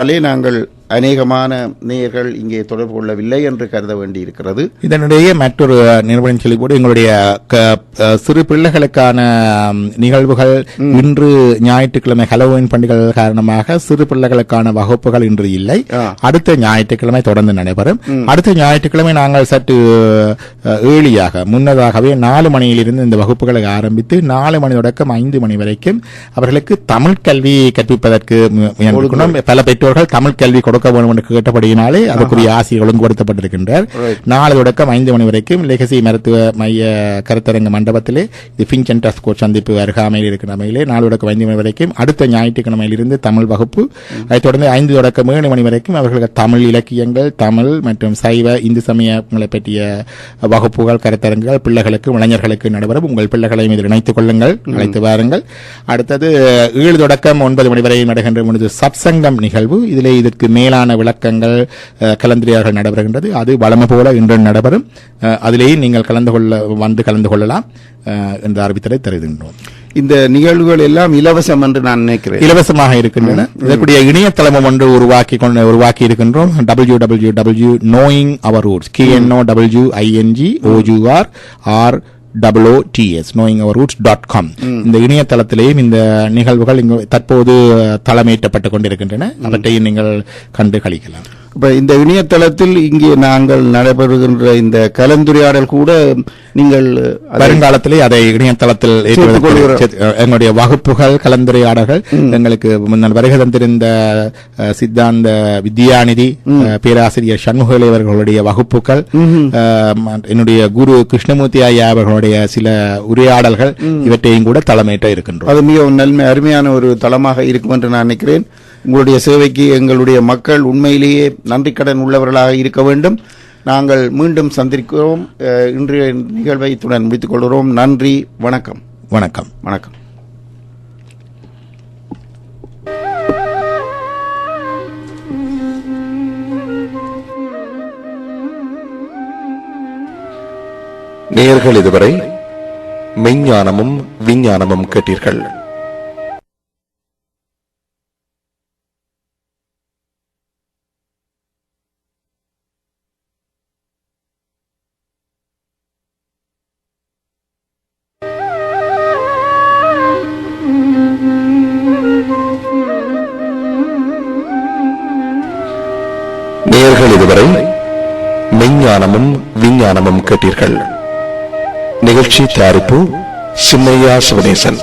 நாங்கள் அநேகமான நேயர்கள் இங்கே தொடர்பு கொள்ளவில்லை என்று கருத வேண்டியிருக்கிறது. இதனிடையே மற்றொரு நிறுவனம் சொல்லிப்போடு எங்களுடைய சிறு பிள்ளைகளுக்கான நிகழ்வுகள் இன்று ஞாயிற்றுக்கிழமை ஹாலோவீன் பண்டிகைகள் காரணமாக சிறு பிள்ளைகளுக்கான வகுப்புகள் இன்று இல்லை. அடுத்த ஞாயிற்றுக்கிழமை தொடர்ந்து நடைபெறும். அடுத்த ஞாயிற்றுக்கிழமை நாங்கள் சற்று ஏழியாக முன்னதாகவே 4 மணியிலிருந்து இந்த வகுப்புகளை ஆரம்பித்து 4 மணி தொடக்கம் 5 மணி வரைக்கும் அவர்களுக்கு தமிழ் கல்வி கற்பிப்பதற்கு பல பெற்றோர்கள் தமிழ் கல்வி கொடுக்க வேண்டும் என்று கேட்டபடியினாலே அதற்குரிய ஆசிரியர் ஒழுங்குபடுத்தப்பட்டிருக்கின்றார். 4 தொடக்கம் 5 மணி வரைக்கும் லெகசி மருத்துவ மைய கருத்தரங்க மண்டபத்திலே இது ஃபின்ச் அண்ட் டஸ்கோட் சந்திப்பு அருகாமையில் இருக்கிற அமையிலே 4 தொடக்கம் 5 மணி வரைக்கும் அடுத்த ஞாயிற்றுக்கிழமையிலிருந்து தமிழ் வகுப்பு. அதைத் தொடர்ந்து 5 தொடக்கம் 7 மணி வரைக்கும் அவர்களுக்கு தமிழ் இலக்கியங்கள், தமிழ் மற்றும் சைவ இந்து சமயங்களை பற்றிய வகுப்புகள், கருத்தரங்குகள் பிள்ளைகளுக்கு இளைஞர்களுக்கு நடைபெறும். உங்கள் பிள்ளைகளை இதில் இணைத்துக் கொள்ளுங்கள், அழைத்து வாருங்கள். அடுத்தது 7 தொடக்கம் 9 மணி வரை நடைகின்ற சத்சங்கம் நிகழ்வு. இதிலே இதற்கு மேலான விளக்கங்கள் கலந்துரையாடல்கள் நடைபெறுகின்றது. அது வழமை போல இன்று நடைபெறும். அதிலேயே நீங்கள் கலந்து கொள்ளலாம் என்று அறிவித்தலை தெரிவிக்கின்றோம். இந்த நிகழ்வுகள் எல்லாம் இலவசம் என்று நான் நினைக்கிறேன். இலவசமாக இருக்கின்றன. இதற்குரிய இணையதளம் ஒன்று உருவாக்கி இருக்கின்றோம். www.knowingourroots knowingourroots.com இந்த இணையதளத்திலேயும் இந்த நிகழ்வுகள் தற்போது தலைமையிட்டப்பட்டுக் கொண்டிருக்கின்றன. அவற்றையும் நீங்கள் கண்டு களிக்கலாம். இப்ப இந்த இணையதளத்தில் இங்கே நாங்கள் நடைபெறுகின்ற இந்த கலந்துரையாடல் கூட நீங்கள் வருங்காலத்திலே அதை இணையதளத்தில் எங்களுடைய வகுப்புகள், கலந்துரையாடல்கள் எங்களுக்கு முன்னால் வருகை தந்திருந்த சித்தாந்த வித்யாநிதி பேராசிரியர் சண்முகலை அவர்களுடைய வகுப்புகள், என்னுடைய குரு கிருஷ்ணமூர்த்தி ஐயா அவர்களுடைய சில உரையாடல்கள் இவற்றையும் கூட தலைமையிட்ட இருக்கின்றோம். அது மிகவும் அருமையான ஒரு தளமாக இருக்கும் என்று நான் நினைக்கிறேன். உங்களுடைய சேவைக்கு எங்களுடைய மக்கள் உண்மையிலேயே நன்றி கடன் உள்ளவர்களாக இருக்க வேண்டும். நாங்கள் மீண்டும் சந்திக்கிறோம். இன்றைய நிகழ்வை இத்துடன் முடித்துக் கொள்கிறோம். நன்றி, வணக்கம். வணக்கம். வணக்கம். நேயர்கள் இதுவரை மெய்ஞானமும் விஞ்ஞானமும் கேட்டீர்கள். நேயர்கள் இதுவரை மெய்ஞானமும் விஞ்ஞானமும் கேட்டீர்கள். நிகழ்ச்சி தயாரிப்பு சின்னையா சிவனேசன்.